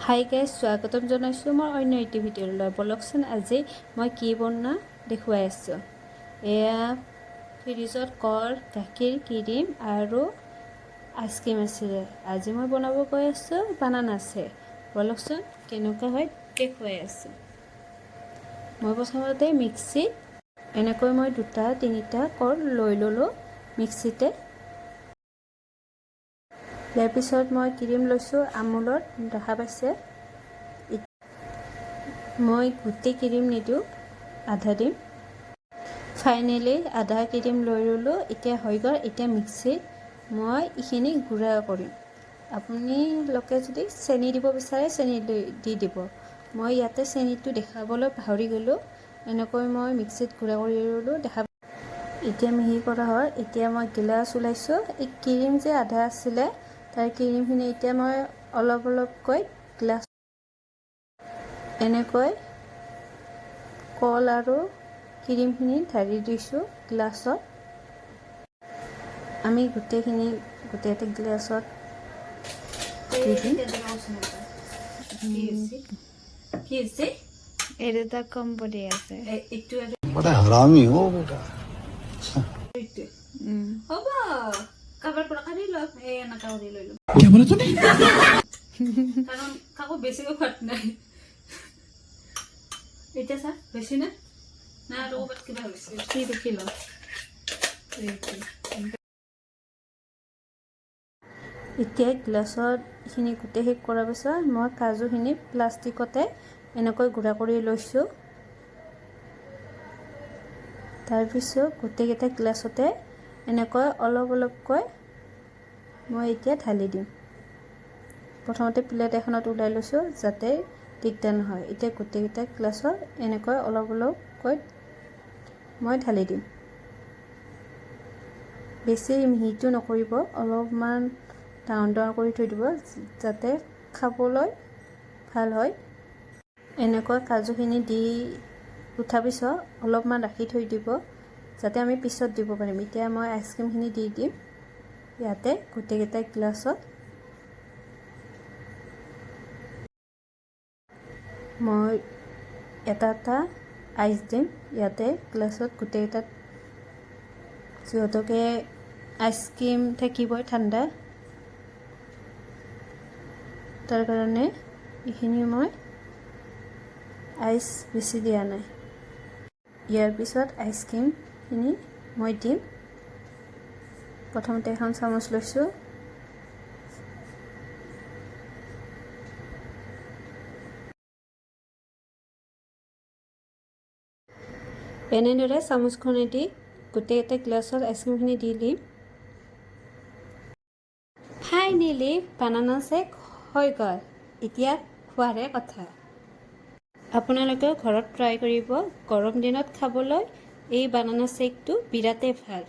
Hi guys, স্বাগতম জনাইছোঁ মোৰ অন্য এটি ভিডিঅ'লৈ। বলকচোন আজি মই কি বনোৱা দেখুৱাই আছোঁ। এয়া ফ্ৰিজত কল, গাখীৰ, ক্ৰীম আৰু আইচক্ৰীম আছিলে। আজি মই বনাব গৈ আছোঁ বানানা শ্বেক। বলকচোন কেনেকুৱা হয় দেখুৱাই আছোঁ। মই প্ৰথমতে মিক্সিত এনেকৈ মই 2-3টা কল লৈ ল'লোঁ মিক্সিতে। ইয়াৰ পিছত মই ক্ৰীম লৈছোঁ আমুলৰ, দেখা পাইছে। মই গোটেই ক্ৰীম নিদিওঁ, আধা দিম। ফাইনেলি আধা ক্ৰীম লৈ ল'লোঁ। এতিয়া হৈ গ'ল। এতিয়া মিক্সিত মই এইখিনি গুড়া কৰিম। আপোনালোকে যদি চেনি দিব বিচাৰে চেনি দি দিব। মই ইয়াতে চেনিটো দেখাবলৈ পাহৰি গ'লোঁ। এনেকৈ মই মিক্সিত গুড়া কৰি ল'লোঁ। এতিয়া মিহি কৰা হ'ল। এতিয়া মই গিলাচ ওলাইছোঁ। এই ক্ৰীম যে আধা আছিলে তাৰ ক্ৰীমখিনি এতিয়া মই অলপ অলপকৈ গ্লাছ এনেকৈ কল আৰু ক্ৰীমখিনি ঢালি দিছোঁ গ্লাছত। আমি গোটেইটা গ্লাছত দি দিম। এটা কম পৰি আছে। बड़ा हरामी हो बेटा। হ'ব কাবাৰ পৰা কাঢ়ি লওক। এনেকা কৰি লৈ লওক। क्या बोला तूने? কাৰণ কাকো বেছিকৈ খোৱাত নাই। এতিয়া চা বেছি না না আৰু ক'ৰবাত কিবা হৈছে কি দেখি লওক। এতিয়া গ্লাছত এইখিনি গোটেই শেষ কৰাৰ পিছত মই কাজুখিনি প্লাষ্টিকতে এনেকৈ গুড়া কৰি লৈছোঁ। তাৰপিছত গোটেইকেইটা গ্লাছতে এনেকৈ অলপ অলপকৈ মই এতিয়া ঢালি দিম। প্ৰথমতে প্লেট এখনত ওলাই লৈছোঁ যাতে দিগদাৰ নহয়। এতিয়া গোটেইকেইটা গ্লাছত এনেকৈ অলপ অলপকৈ মই ঢালি দিম। বেছি মিহিটো নকৰিব, অলপমান ডাঙৰ ডাঙৰ কৰি থৈ দিব যাতে খাবলৈ ভাল হয়। এনেকৈ কাজুখিনি দি উঠাৰ পিছত অলপমান ৰাখি থৈ দিব যাতে আমি পিছত দিব পাৰিম। এতিয়া মই আইচক্ৰীমখিনি দি দিম ইয়াতে গোটেইকেইটা গ্লাছত। মই এটা আইচ দিম ইয়াতে গ্লাছত গোটেইকেইটাত, যিহেতুকে আইচক্ৰীম থাকিবই ঠাণ্ডা, তাৰ কাৰণে এইখিনি মই আইচ বেছি দিয়া নাই। ইয়াৰ পিছত আইচক্ৰীমখিনি মই দিম। প্ৰথমতে এখন চামুচ লৈছোঁ। এনেদৰে চামুচখনেদি গোটেইকেইটা গ্লাছত আইচক্ৰীমখিনি দি দিম। ফাইনেলি বানানা শ্বেক হৈ গ'ল। এতিয়া খোৱাৰে কথা। আপোনালোকেও ঘৰত ট্ৰাই কৰিব। গৰম দিনত খাবলৈ এই বানানা শ্বেকটো বিৰাটেই ভাল।